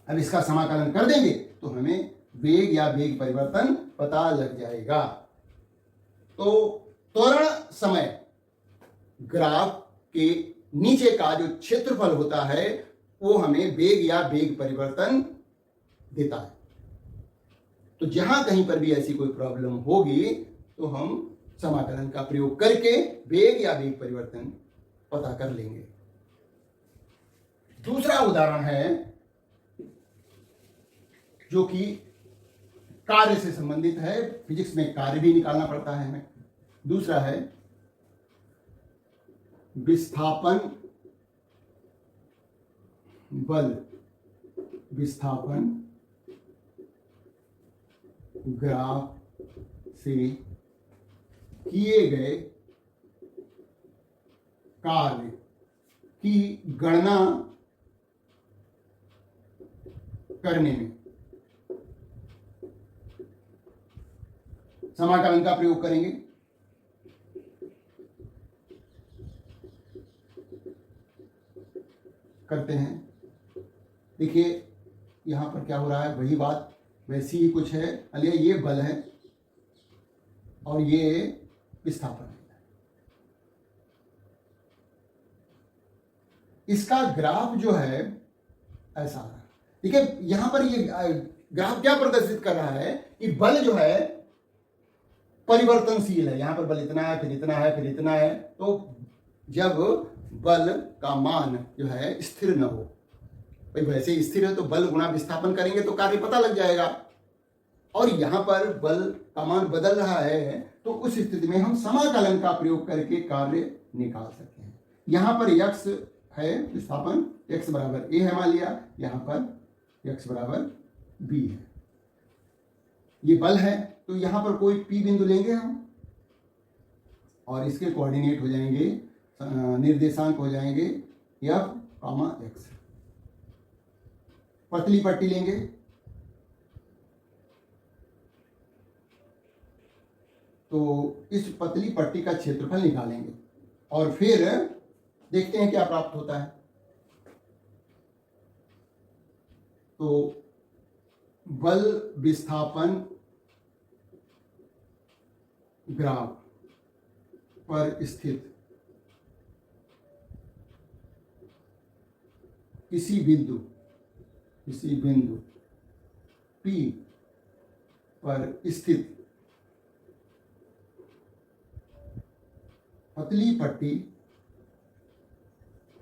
अब इसका समाकलन कर देंगे तो हमें वेग या वेग परिवर्तन पता लग जाएगा। तो त्वरण समय ग्राफ के नीचे का जो क्षेत्रफल होता है वो हमें वेग या वेग परिवर्तन देता है। तो जहां कहीं पर भी ऐसी कोई प्रॉब्लम होगी तो हम समाकलन का प्रयोग करके वेग या वेग परिवर्तन पता कर लेंगे। दूसरा उदाहरण है जो कि कार्य से संबंधित है, फिजिक्स में कार्य भी निकालना पड़ता है हमें। दूसरा है विस्थापन बल, विस्थापन ग्राफ से किए गए कार्य की गणना करने में समाकलन का प्रयोग करेंगे। करते हैं। देखिए यहां पर क्या हो रहा है, वही बात वैसी ही कुछ है। अलिया ये बल है और ये विस्थापन है। इसका ग्राफ जो है ऐसा है। देखिए यहां पर ये ग्राफ क्या प्रदर्शित कर रहा है कि बल जो है परिवर्तनशील है। यहां पर बल इतना है, फिर इतना है, फिर इतना है। तो जब बल का मान जो है स्थिर न हो, भाई वैसे स्थिर है तो बल गुणा विस्थापन करेंगे तो कार्य पता लग जाएगा। और यहां पर बल का मान बदल रहा है तो उस स्थिति में हम समाकलन का प्रयोग करके कार्य निकाल सकते हैं। यहां पर x है विस्थापन, x बराबर a है मान लिया, यहां पर x बराबर b है। ये बल है तो यहां पर कोई p बिंदु लेंगे हम और इसके कोऑर्डिनेट हो जाएंगे, निर्देशांक हो जाएंगे f, x। पतली पट्टी लेंगे तो इस पतली पट्टी का क्षेत्रफल निकालेंगे और फिर देखते हैं क्या प्राप्त होता है। तो बल विस्थापन ग्राफ पर स्थित किसी बिंदु P पर स्थित पतली पट्टी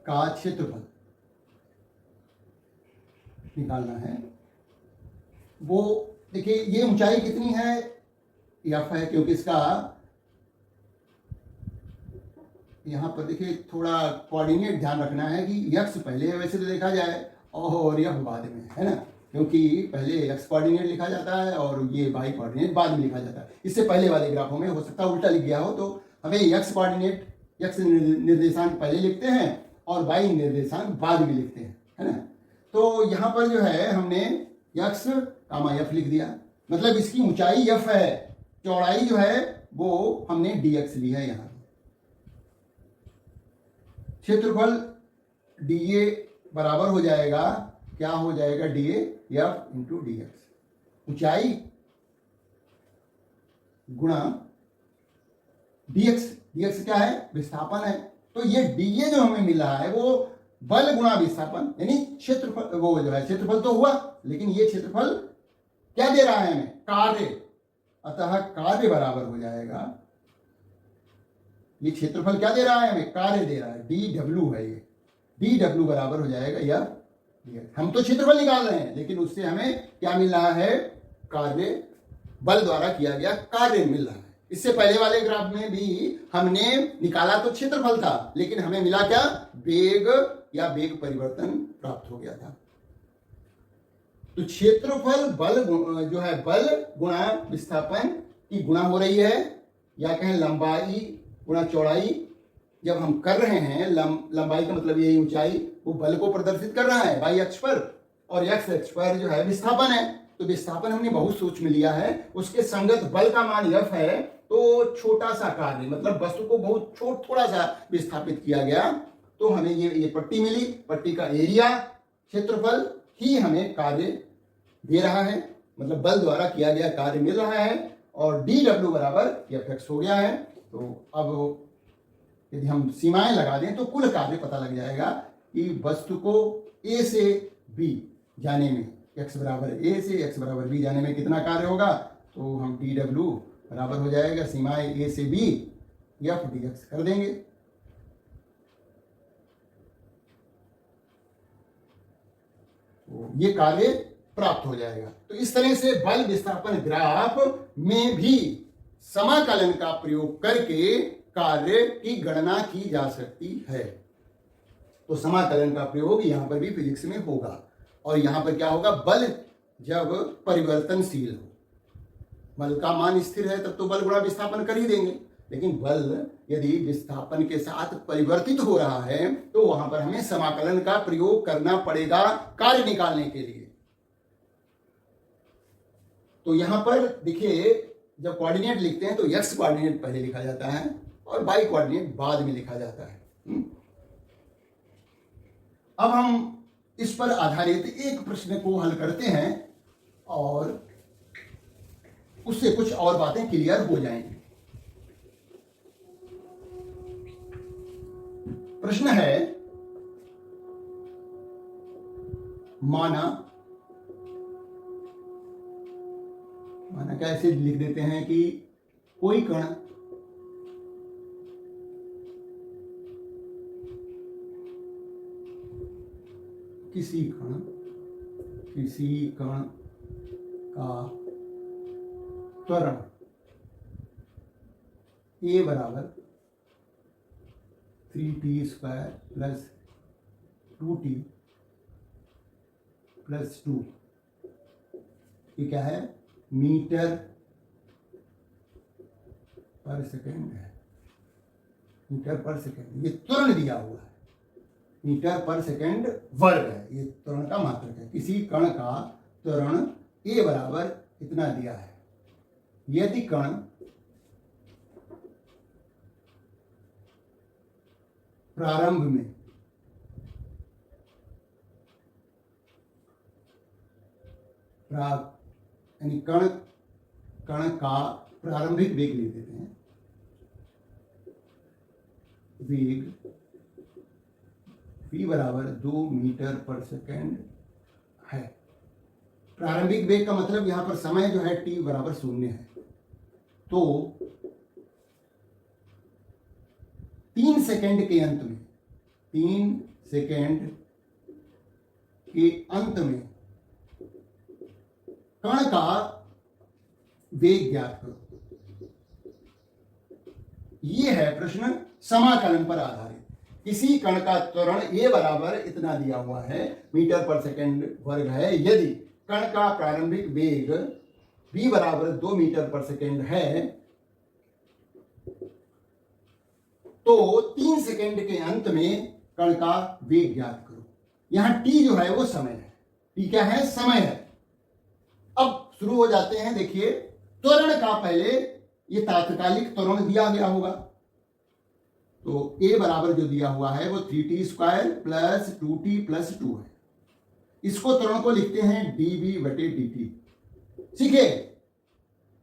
का क्षेत्रफल निकालना है। वो देखिए ये ऊंचाई कितनी है, f है, क्योंकि इसका यहां पर देखिए थोड़ा कोऑर्डिनेट ध्यान रखना है कि x पहले वैसे तो देखा जाए और यह बाद में, है ना, क्योंकि पहले x कोऑर्डिनेट लिखा जाता है और ये y कोऑर्डिनेट बाद में लिखा जाता है। इससे पहले वाले ग्राफों में हो सकता है उल्टा लिख गया हो, तो हमें x कोऑर्डिनेट, x निर्देशांक पहले लिखते हैं और y निर्देशांक बाद में लिखते हैं, है ना। तो यहाँ पर जो है हमने x, f लिख दिया, मतलब इसकी ऊंचाई f है, चौड़ाई जो है वो हमने dx ली है। यहाँ क्षेत्रफल dA बराबर हो जाएगा, क्या हो जाएगा, dA f इंटू dx। ऊंचाई गुणा dx, dx क्या है, विस्थापन है। तो ये dA जो हमें मिल रहा है वो बल गुणा विस्थापन यानी क्षेत्रफल, वो जो है क्षेत्रफल तो हुआ, लेकिन ये क्षेत्रफल क्या दे रहा है हमें, कार्य। अतः कार्य बराबर हो जाएगा, ये क्षेत्रफल क्या दे रहा है हमें, कार्य दे रहा है, dw है ये, dw बराबर हो जाएगा या हम तो क्षेत्रफल निकाल रहे हैं लेकिन उससे हमें क्या मिल रहा है, कार्य, बल द्वारा किया गया कार्य मिल रहा है। इससे पहले वाले ग्राफ में भी हमने निकाला तो क्षेत्रफल था, लेकिन हमें मिला क्या, वेग या वेग परिवर्तन प्राप्त हो गया था। तो क्षेत्रफल बल जो है बल गुणा विस्थापन की गुणा हो रही है, या कहें लंबाई गुणा चौड़ाई। जब हम कर रहे हैं लंबाई का मतलब यही ऊंचाई, वो बल को प्रदर्शित कर रहा है y अक्ष पर, और x अक्ष पर जो है विस्थापन है। तो विस्थापन हमने बहुत सूक्ष्म लिया है, उसके संगत बल का मान f है, तो छोटा सा कार्य मतलब वस्तु को बहुत थोड़ा सा विस्थापित किया गया, तो हमें ये पट्टी मिली, पट्टी का एरिया, क्षेत्रफल ही हमें कार्य दे रहा है, मतलब बल द्वारा किया गया कार्य मिल रहा है, और dw बराबर fx हो गया है। तो अब यदि हम सीमाएं लगा दें तो कुल कार्य पता लग जाएगा कि वस्तु को a से b जाने में, x बराबर a से x बराबर b जाने में कितना कार्य होगा। तो हम dw बराबर हो जाएगा सीमाएं a से b f dx कर देंगे। तो ये कार्य प्राप्त हो जाएगा। तो इस तरह से बल विस्थापन ग्राफ में भी समाकलन का प्रयोग करके कार्य की गणना की जा सकती है। तो समाकलन का प्रयोग यहां पर भी फिजिक्स में होगा, और यहां पर क्या होगा, बल जब परिवर्तनशील हो, बल का मान स्थिर है तब तो बल गुणा विस्थापन कर ही देंगे, लेकिन बल यदि विस्थापन के साथ परिवर्तित हो रहा है तो वहां पर हमें समाकलन का प्रयोग करना पड़ेगा कार्य निकालने के लिए। तो यहां पर देखिए, जब कोऑर्डिनेट लिखते हैं तो एक्स कोऑर्डिनेट पहले लिखा जाता है और वाई कोऑर्डिनेट बाद में लिखा जाता है। अब हम इस पर आधारित एक प्रश्न को हल करते हैं और उससे कुछ और बातें क्लियर हो जाएंगी। प्रश्न है, माना कैसे लिख देते हैं कि कोई कण किसी कण का त्वरण a बराबर 3t square plus 2t plus 2, ये क्या है, मीटर पर सेकेंड है। मीटर पर सेकेंड, ये त्वरण दिया हुआ है, मीटर पर सेकेंड वर्ग है, ये त्वरण का मात्रक है। किसी कण का त्वरण a बराबर इतना दिया है। यदि कण प्रारंभ में यानी कण का प्रारंभिक वेग ले देते हैं, वेग v बराबर 2 मीटर पर सेकेंड है। प्रारंभिक वेग का मतलब यहां पर समय जो है t बराबर 0 है। तो 3 सेकेंड के अंत में, 3 सेकेंड के अंत में कण का वेग ज्ञात करो। यह है प्रश्न समाकलन पर आधारित। किसी कण का त्वरण a बराबर इतना दिया हुआ है, मीटर पर सेकेंड वर्ग है। यदि कण का प्रारंभिक वेग v बराबर 2 मीटर पर सेकेंड है तो 3 सेकेंड के अंत में कण का वेग ज्ञात करो। यहां t जो है वो समय है। t क्या है, समय है। अब शुरू हो जाते हैं। देखिए, त्वरण का पहले ये तात्कालिक त्वरण दिया गया होगा, तो a बराबर जो दिया हुआ है वो 3t square plus 2t plus 2 है। इसको त्वरण को लिखते हैं dv बटे dt। ठीक है,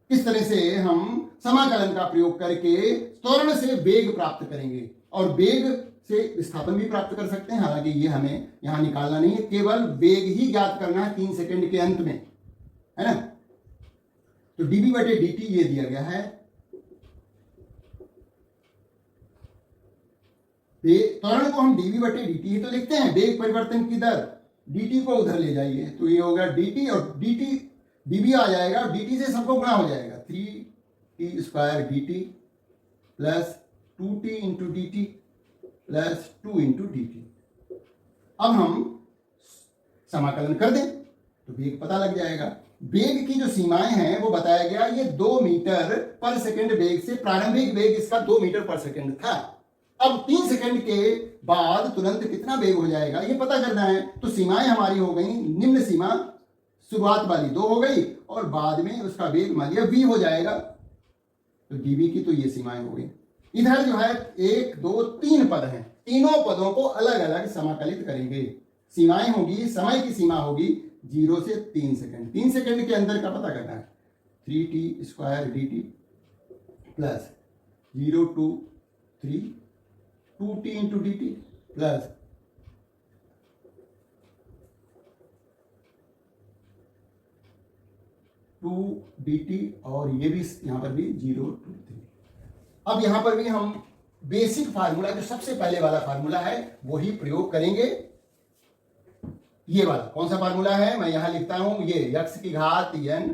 इस तरह से हम समाकलन का प्रयोग करके त्वरण से वेग प्राप्त करेंगे और वेग से विस्थापन भी प्राप्त कर सकते हैं। हालांकि ये हमें यहां निकालना नहीं है, केवल वेग ही ज्ञात करना है 3 सेकेंड के अंत में, है ना। तो dv बटे dt ये दिया गया है। त्वरण को हम dv बटे dt ही तो लिखते हैं, वेग परिवर्तन की दर। dt को उधर ले जाइए तो ये होगा dt और dt dv आ जाएगा और dt से सबको गुणा हो जाएगा। 3t square dt plus 2t into dt plus 2 into dt। अब हम समाकलन कर दें तो वेग पता लग जाएगा। वेग की जो सीमाएं हैं वो बताया गया, ये 2 मीटर पर सेकेंड वेग से प्रारंभिक वेग इसका 2 मीटर पर सेकेंड था। अब 3 सेकेंड के बाद तुरंत कितना वेग हो जाएगा ये पता करना है। तो सीमाएं हमारी हो गई, निम्न सीमा शुरुआत वाली 2 हो गई और बाद में उसका वेग मान लिया v हो जाएगा। तो dv की तो ये सीमाएं हो गई। इधर जो है 1 2 3 पद हैं, तीनों पदों को अलग अलग समाकलित करेंगे। सीमाएं होगी, समय की सीमा होगी 0 से 3 सेकेंड। 3 सेकेंड के अंदर का पता करना है। 3t square dt plus 0 to 3 2t into dt plus 2 dt और ये भी यहां पर भी 0 to 3। अब यहां पर भी हम बेसिक फार्मूला, जो सबसे पहले वाला फार्मूला है, वही प्रयोग करेंगे। ये वाला कौन सा फार्मूला है, मैं यहां लिखता हूं, ये x की घात n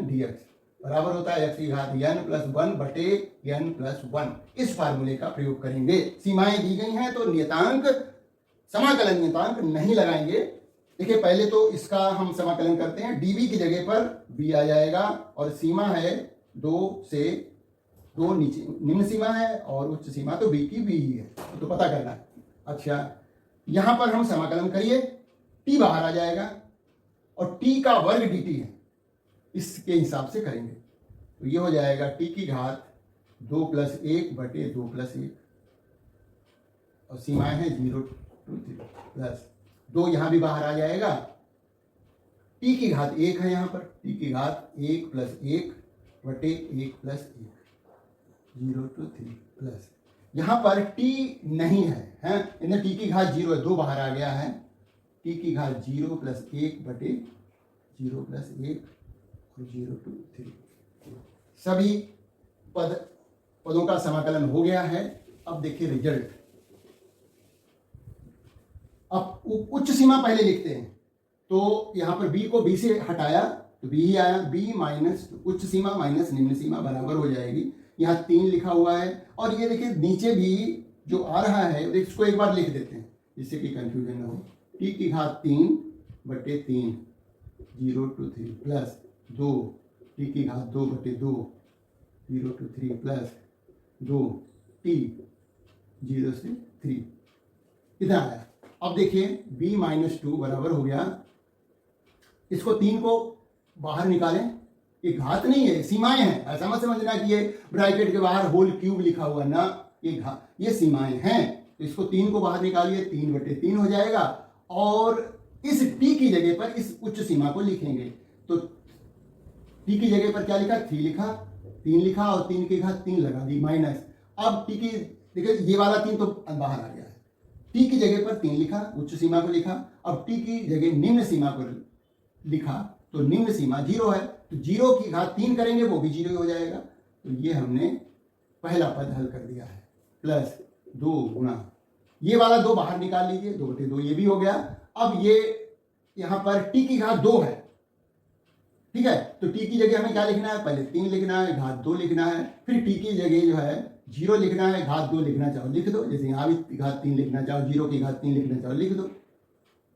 dx बराबर होता है x की घात n प्लस 1 बटे n प्लस 1। इस फार्मूले का प्रयोग करेंगे। सीमाएं दी गई हैं तो नियतांक, समाकलन नियतांक नहीं लगाएंगे। देखिए, पहले तो इसका हम समाकलन करते हैं। dv की जगह पर v आ जाएगा और सीमा है 2 से दो नीचे निम्न सीमा है और उच्च सीमा तो बी की बी ही है, तो पता करना है। अच्छा, यहां पर हम समाकलन करिए, टी बाहर आ जाएगा और टी का वर्ग dt है, इसके हिसाब से करेंगे तो ये हो जाएगा टी की घात 2 + 1 बटे 2 + 1 और सीमाएं हैं 0 to 3 प्लस 2 यहां भी बाहर आ जाएगा, टी की घात 1 है यहाँ पर, टी की घात 1 + 1 बटे 1 + 1 0 to 3 प्लस यहाँ पर t नहीं है, इन्हें टी की घात 0 है, 2 बाहर आ गया है, टी की घात 0 + 1 बटे 0 + 1 और 0 to 3। सभी पदों का समाकलन हो गया है। अब देखिए रिजल्ट। अब उच्च सीमा पहले लिखते हैं, तो यहां पर b को b से हटाया तो b ही आया, b माइनस उच्च सीमा माइनस निम्न सीमा बराबर हो जाएगी। यहाँ 3 लिखा हुआ है और ये देखिए नीचे भी जो आ रहा है इसको एक बार लिख देते हैं जिससे कि कंफ्यूजन ना हो। टी की घात 3 बटे 3 0 to 3 प्लस 2 टी की घात 2 बटे 2 0 to 3 प्लस 2 टी 0 से 3 इधर आया। अब देखिए b - 2 बराबर हो गया, इसको 3 को बाहर निकालें, ये घात नहीं है, सीमाएं हैं, ऐसा मत समझना कि ये ब्रैकेट के बाहर होल क्यूब लिखा हुआ ना, ये सीमाएं हैं। तो इसको 3 को बाहर निकालिए, 3 बटे 3 हो जाएगा और इस t की जगह पर इस उच्च सीमा को लिखेंगे तो t की जगह पर क्या लिखा, 3 लिखा, 3 लिखा और 3 की घात 3 लगा दी माइनस। अब t की देखिए ये वाला 3 तो बाहर आ गया है, t की जगह पर 3 लिखा, उच्च सीमा को लिखा। अब t की जगह निम्न सीमा को लिखा तो निम्न सीमा 0 है, तो 0 की घात 3 करेंगे वो भी 0 हो जाएगा। तो ये हमने पहला पद हल कर दिया है, प्लस 2 गुणा ये वाला 2 बाहर निकाल लीजिए, 2 बटे 2 ये भी हो गया। अब ये यहां पर t की घात 2 है, ठीक है, तो t की जगह हमें क्या लिखना है, पहले 3 लिखना है, घात 2 लिखना है, फिर t की जगह जो है 0 लिखना है, घात 2 लिखना चाहो लिख दो, जैसे यहाँ भी घात 3 लिखना चाहो, 0 की घात 3 लिखना चाहो लिख दो।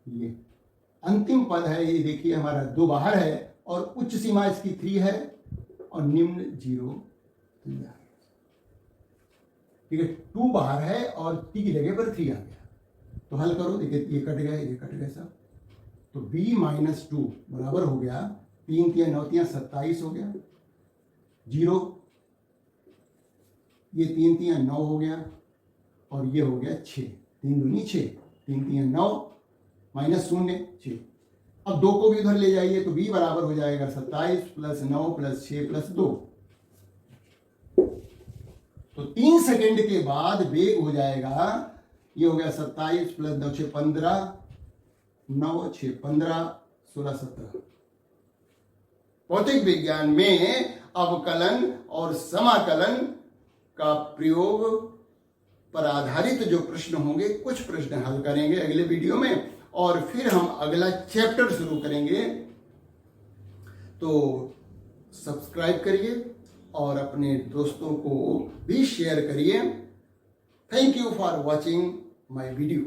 ये अंतिम पद है, ये देखिए हमारा 2 बाहर है और उच्च सीमा इसकी 3 है और निम्न 0 3 है, ठीक है, 2 बाहर है और t की जगह पर 3 आ गया। तो हल करो, देखिए ये कट गया, ये कट गया सब, तो b - 2 बराबर हो गया 3 × 9 = 27 हो गया, 0 ये 3 × 9 हो गया और ये हो गया 6, 3 दूनी 6, 3 × 9 -0 6। अब 2 को भी उधर ले जाइए तो b बराबर हो जाएगा 27 + 9 + 6 + 2। तो 3 सेकंड के बाद वेग हो जाएगा, ये हो गया 27 + 9 6 15 9 6 15 16 17। भौतिक विज्ञान में अवकलन और समाकलन का प्रयोग पर आधारित जो प्रश्न होंगे, कुछ प्रश्न हल करेंगे अगले वीडियो में और फिर हम अगला चैप्टर शुरू करेंगे। तो सब्सक्राइब करिए और अपने दोस्तों को भी शेयर करिए। Thank you for watching my video.